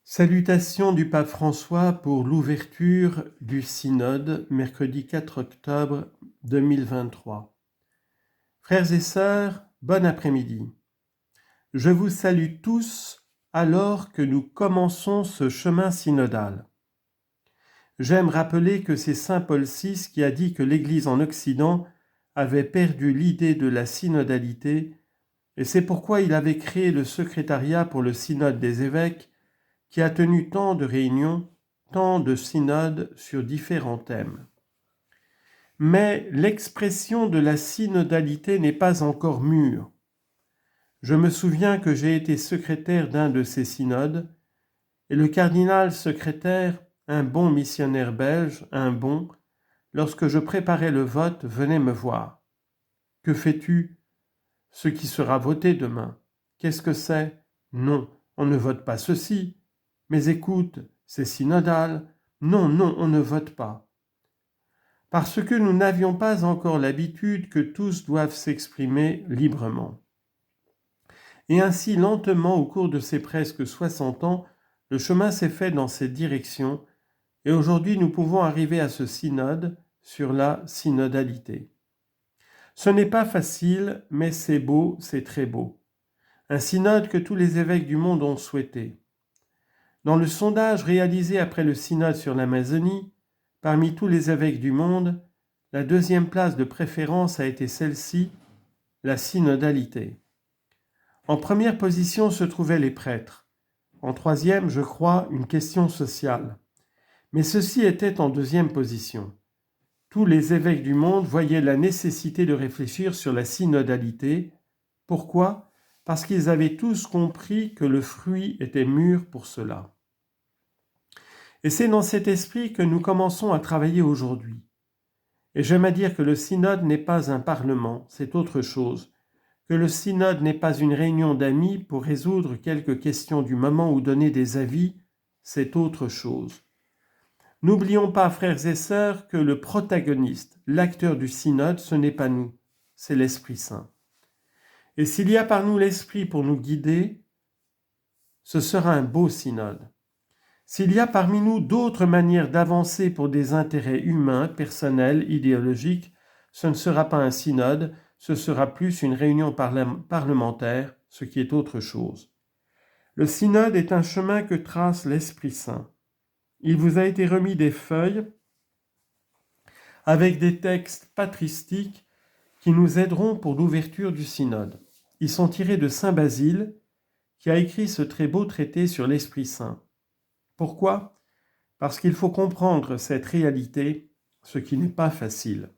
Salutations du pape François pour l'ouverture du synode, mercredi 4 octobre 2023. Frères et sœurs, bon après-midi. Je vous salue tous alors que nous commençons ce chemin synodal. J'aime rappeler que c'est saint Paul VI qui a dit que l'Église en Occident avait perdu l'idée de la synodalité, et c'est pourquoi il avait créé le secrétariat pour le synode des évêques, qui a tenu tant de réunions, tant de synodes sur différents thèmes. Mais l'expression de la synodalité n'est pas encore mûre. Je me souviens que j'ai été secrétaire d'un de ces synodes, et le cardinal secrétaire, un bon missionnaire belge, lorsque je préparais le vote, venait me voir. « Que fais-tu ? Ce qui sera voté demain. Qu'est-ce que c'est ? Non, on ne vote pas ceci. Mais écoute, c'est synodal. Non, on ne vote pas. » Parce que nous n'avions pas encore l'habitude que tous doivent s'exprimer librement. Et ainsi, lentement, au cours de ces presque 60 ans, le chemin s'est fait dans cette direction, et aujourd'hui nous pouvons arriver à ce synode sur la synodalité. Ce n'est pas facile, mais c'est beau, c'est très beau. Un synode que tous les évêques du monde ont souhaité. Dans le sondage réalisé après le synode sur l'Amazonie, parmi tous les évêques du monde, la deuxième place de préférence a été celle-ci, la synodalité. En première position se trouvaient les prêtres. En troisième, je crois, une question sociale. Mais ceci était en deuxième position. Tous les évêques du monde voyaient la nécessité de réfléchir sur la synodalité. Pourquoi ? Parce qu'ils avaient tous compris que le fruit était mûr pour cela. Et c'est dans cet esprit que nous commençons à travailler aujourd'hui. Et j'aime à dire que le synode n'est pas un parlement, c'est autre chose. Que le synode n'est pas une réunion d'amis pour résoudre quelques questions du moment ou donner des avis, c'est autre chose. N'oublions pas, frères et sœurs, que le protagoniste, l'acteur du synode, ce n'est pas nous, c'est l'Esprit Saint. Et s'il y a par nous l'Esprit pour nous guider, ce sera un beau synode. S'il y a parmi nous d'autres manières d'avancer pour des intérêts humains, personnels, idéologiques, ce ne sera pas un synode, ce sera plus une réunion parlementaire, ce qui est autre chose. Le synode est un chemin que trace l'Esprit Saint. Il vous a été remis des feuilles avec des textes patristiques qui nous aideront pour l'ouverture du synode. Ils sont tirés de saint Basile, qui a écrit ce très beau traité sur l'Esprit Saint. Pourquoi ? Parce qu'il faut comprendre cette réalité, ce qui n'est pas facile.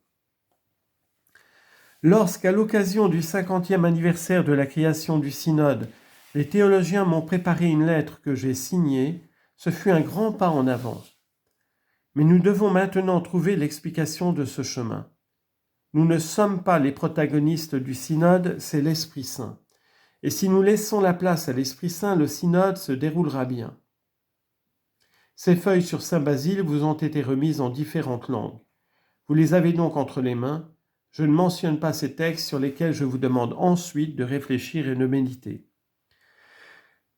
Lorsqu'à l'occasion du 50e anniversaire de la création du synode, les théologiens m'ont préparé une lettre que j'ai signée, ce fut un grand pas en avant. Mais nous devons maintenant trouver l'explication de ce chemin. Nous ne sommes pas les protagonistes du synode, c'est l'Esprit Saint. Et si nous laissons la place à l'Esprit Saint, le synode se déroulera bien. Ces feuilles sur Saint Basile vous ont été remises en différentes langues. Vous les avez donc entre les mains. Je ne mentionne pas ces textes sur lesquels je vous demande ensuite de réfléchir et de méditer.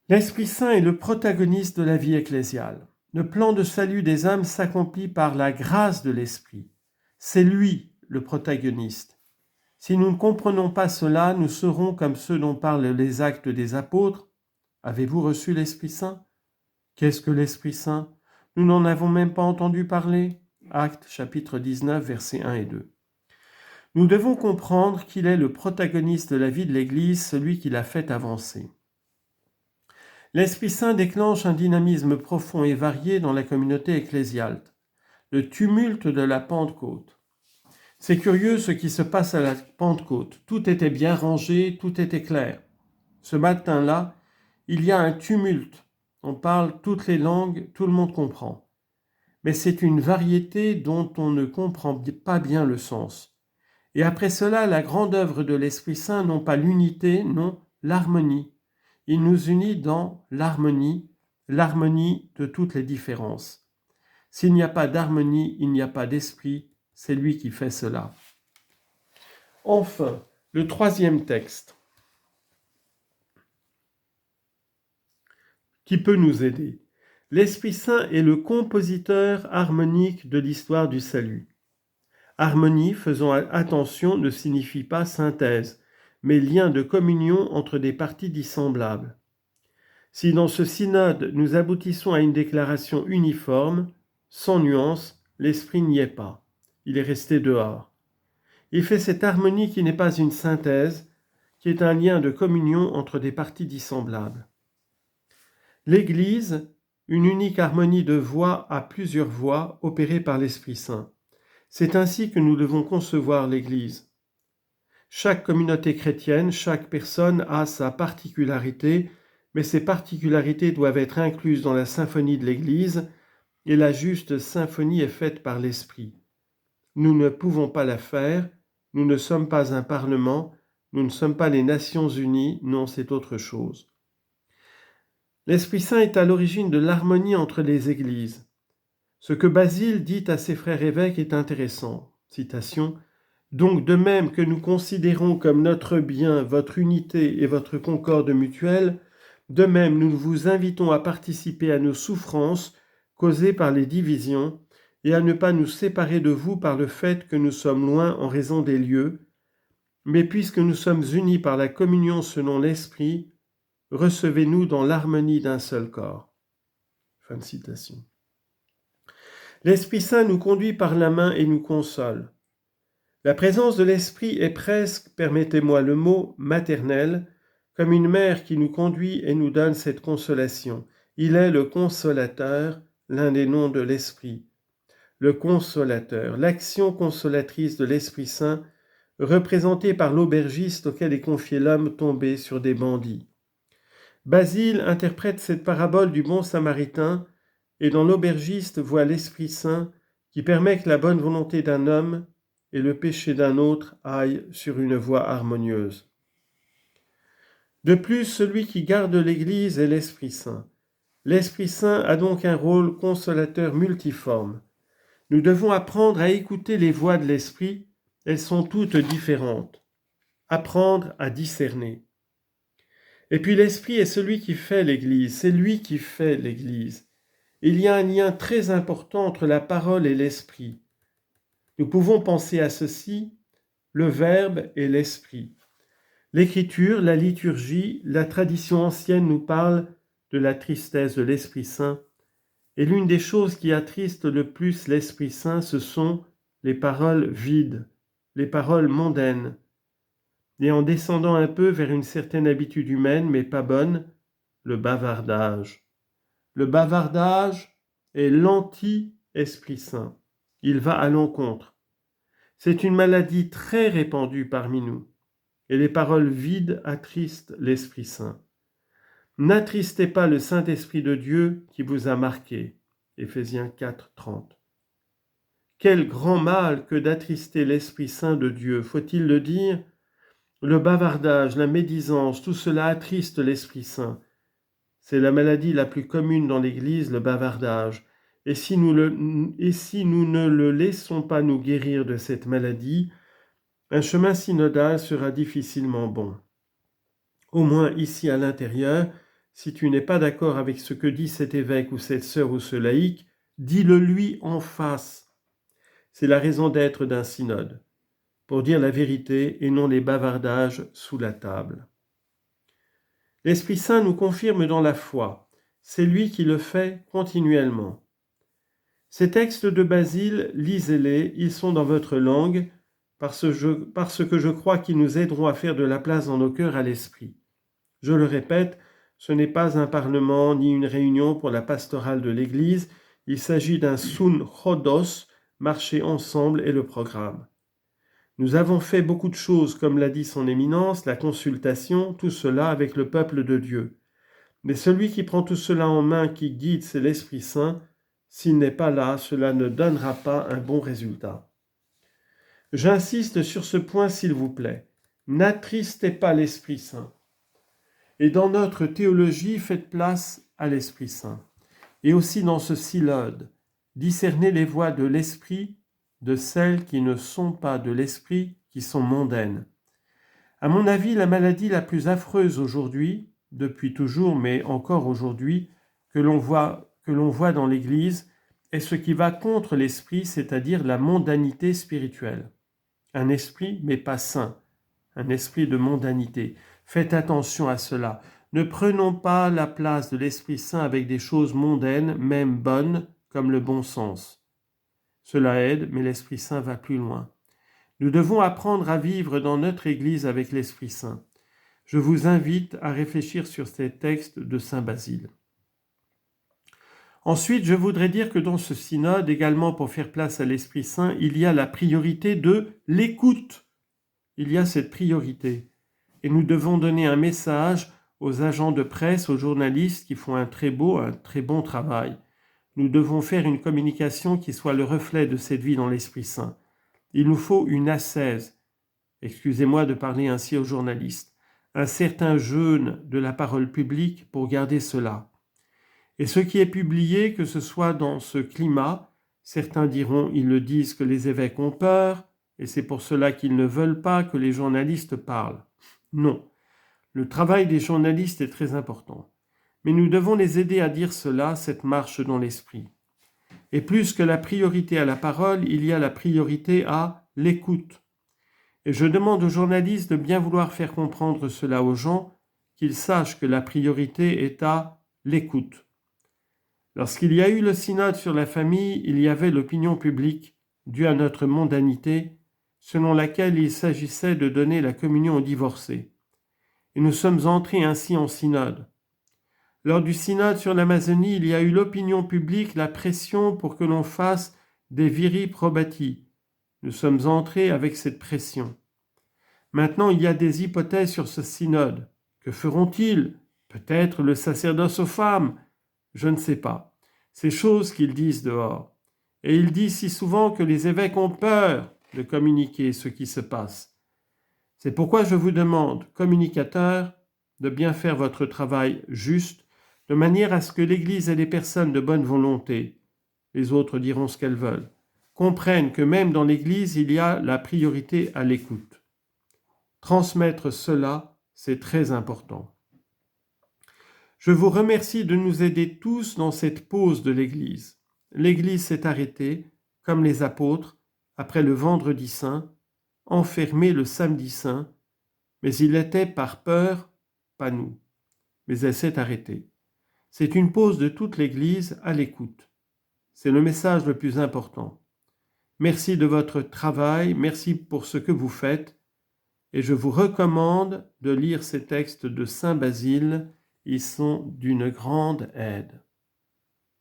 L'Esprit Saint est le protagoniste de la vie ecclésiale. Le plan de salut des âmes s'accomplit par la grâce de l'Esprit. C'est lui le protagoniste. Si nous ne comprenons pas cela, nous serons comme ceux dont parlent les Actes des Apôtres. Avez-vous reçu l'Esprit Saint ? Qu'est-ce que l'Esprit Saint ? Nous n'en avons même pas entendu parler. Actes chapitre 19, versets 1 et 2. Nous devons comprendre qu'il est le protagoniste de la vie de l'Église, celui qui l'a fait avancer. L'Esprit Saint déclenche un dynamisme profond et varié dans la communauté ecclésiale. Le tumulte de la Pentecôte. C'est curieux ce qui se passe à la Pentecôte. Tout était bien rangé, tout était clair. Ce matin-là, il y a un tumulte. On parle toutes les langues, tout le monde comprend. Mais c'est une variété dont on ne comprend pas bien le sens. Et après cela, la grande œuvre de l'Esprit Saint, non pas l'unité, non, l'harmonie. Il nous unit dans l'harmonie de toutes les différences. S'il n'y a pas d'harmonie, il n'y a pas d'esprit, c'est lui qui fait cela. Enfin, le troisième texte qui peut nous aider. L'Esprit Saint est le compositeur harmonique de l'histoire du salut. Harmonie, faisons attention, ne signifie pas synthèse, mais lien de communion entre des parties dissemblables. Si dans ce synode nous aboutissons à une déclaration uniforme, sans nuance, l'Esprit n'y est pas. Il est resté dehors. Il fait cette harmonie qui n'est pas une synthèse, qui est un lien de communion entre des parties dissemblables. L'Église, une unique harmonie de voix à plusieurs voix opérée par l'Esprit Saint. C'est ainsi que nous devons concevoir l'Église. Chaque communauté chrétienne, chaque personne a sa particularité, mais ces particularités doivent être incluses dans la symphonie de l'Église, et la juste symphonie est faite par l'Esprit. Nous ne pouvons pas la faire, nous ne sommes pas un parlement, nous ne sommes pas les Nations Unies, non, c'est autre chose. L'Esprit Saint est à l'origine de l'harmonie entre les églises. Ce que Basile dit à ses frères évêques est intéressant. Citation. « Donc de même que nous considérons comme notre bien votre unité et votre concorde mutuelle, de même nous vous invitons à participer à nos souffrances causées par les divisions et à ne pas nous séparer de vous par le fait que nous sommes loin en raison des lieux, mais puisque nous sommes unis par la communion selon l'Esprit, recevez-nous dans l'harmonie d'un seul corps. » Fin de citation. L'Esprit Saint nous conduit par la main et nous console. La présence de l'Esprit est presque, permettez-moi le mot, maternelle, comme une mère qui nous conduit et nous donne cette consolation. Il est le consolateur, l'un des noms de l'Esprit. Le consolateur, l'action consolatrice de l'Esprit Saint, représentée par l'aubergiste auquel est confié l'homme tombé sur des bandits. Basile interprète cette parabole du bon samaritain et dans l'aubergiste voit l'Esprit Saint qui permet que la bonne volonté d'un homme et le péché d'un autre aillent sur une voie harmonieuse. De plus, celui qui garde l'Église est l'Esprit Saint. L'Esprit Saint a donc un rôle consolateur multiforme. Nous devons apprendre à écouter les voix de l'Esprit, elles sont toutes différentes. Apprendre à discerner. Et puis l'Esprit est celui qui fait l'Église, c'est lui qui fait l'Église. Il y a un lien très important entre la parole et l'Esprit. Nous pouvons penser à ceci, le Verbe et l'Esprit. L'Écriture, la liturgie, la tradition ancienne nous parlent de la tristesse de l'Esprit Saint. Et l'une des choses qui attristent le plus l'Esprit Saint, ce sont les paroles vides, les paroles mondaines. Et en descendant un peu vers une certaine habitude humaine, mais pas bonne, le bavardage. Le bavardage est l'anti-Esprit Saint. Il va à l'encontre. C'est une maladie très répandue parmi nous, et les paroles vides attristent l'Esprit Saint. N'attristez pas le Saint-Esprit de Dieu qui vous a marqué. Éphésiens 4, 30. Quel grand mal que d'attrister l'Esprit Saint de Dieu, faut-il le dire ? Le bavardage, la médisance, tout cela attriste l'Esprit Saint. C'est la maladie la plus commune dans l'Église, le bavardage. Et si nous ne le laissons pas nous guérir de cette maladie, un chemin synodal sera difficilement bon. Au moins ici à l'intérieur, si tu n'es pas d'accord avec ce que dit cet évêque ou cette sœur ou ce laïc, dis-le lui en face. C'est la raison d'être d'un synode, pour dire la vérité et non les bavardages sous la table. L'Esprit Saint nous confirme dans la foi. C'est lui qui le fait continuellement. Ces textes de Basile, lisez-les, ils sont dans votre langue, parce que je crois qu'ils nous aideront à faire de la place dans nos cœurs à l'Esprit. Je le répète, ce n'est pas un parlement ni une réunion pour la pastorale de l'Église, il s'agit d'un sunchodos, marcher ensemble et le programme. Nous avons fait beaucoup de choses, comme l'a dit son éminence, la consultation, tout cela avec le peuple de Dieu. Mais celui qui prend tout cela en main, qui guide, c'est l'Esprit Saint. S'il n'est pas là, cela ne donnera pas un bon résultat. J'insiste sur ce point, s'il vous plaît. N'attristez pas l'Esprit Saint. Et dans notre théologie, faites place à l'Esprit Saint. Et aussi dans ce synode, discernez les voies de l'Esprit de celles qui ne sont pas de l'Esprit, qui sont mondaines. À mon avis, la maladie la plus affreuse aujourd'hui, depuis toujours, mais encore aujourd'hui, que l'on voit que l'on voit dans l'Église est ce qui va contre l'esprit, c'est-à-dire la mondanité spirituelle. Un esprit, mais pas saint, un esprit de mondanité. Faites attention à cela. Ne prenons pas la place de l'Esprit Saint avec des choses mondaines, même bonnes, comme le bon sens. Cela aide, mais l'Esprit Saint va plus loin. Nous devons apprendre à vivre dans notre Église avec l'Esprit Saint. Je vous invite à réfléchir sur ces textes de Saint Basile. Ensuite, je voudrais dire que dans ce synode, également pour faire place à l'Esprit Saint, il y a la priorité de l'écoute. Il y a cette priorité. Et nous devons donner un message aux agents de presse, aux journalistes qui font un très bon travail. Nous devons faire une communication qui soit le reflet de cette vie dans l'Esprit Saint. Il nous faut une ascèse, excusez-moi de parler ainsi aux journalistes, un certain jeûne de la parole publique pour garder cela. Et ce qui est publié, que ce soit dans ce climat, certains diront, ils le disent que les évêques ont peur, et c'est pour cela qu'ils ne veulent pas que les journalistes parlent. Non, le travail des journalistes est très important. Mais nous devons les aider à dire cela, cette marche dans l'esprit. Et plus que la priorité à la parole, il y a la priorité à l'écoute. Et je demande aux journalistes de bien vouloir faire comprendre cela aux gens, qu'ils sachent que la priorité est à l'écoute. Lorsqu'il y a eu le synode sur la famille, il y avait l'opinion publique, due à notre mondanité, selon laquelle il s'agissait de donner la communion aux divorcés. Et nous sommes entrés ainsi en synode. Lors du synode sur l'Amazonie, il y a eu l'opinion publique, la pression pour que l'on fasse des viri probati. Nous sommes entrés avec cette pression. Maintenant, il y a des hypothèses sur ce synode. Que feront-ils? Peut-être le sacerdoce aux femmes? Je ne sais pas. Ces choses qu'ils disent dehors. Et ils disent si souvent que les évêques ont peur de communiquer ce qui se passe. C'est pourquoi je vous demande, communicateurs, de bien faire votre travail juste, de manière à ce que l'Église et les personnes de bonne volonté, les autres diront ce qu'elles veulent, comprennent que même dans l'Église, il y a la priorité à l'écoute. Transmettre cela, c'est très important. Je vous remercie de nous aider tous dans cette pause de l'Église. L'Église s'est arrêtée, comme les apôtres, après le vendredi saint, enfermée le samedi saint, mais il était par peur, pas nous. Mais elle s'est arrêtée. C'est une pause de toute l'Église à l'écoute. C'est le message le plus important. Merci de votre travail, merci pour ce que vous faites, et je vous recommande de lire ces textes de Saint Basile. Ils sont d'une grande aide.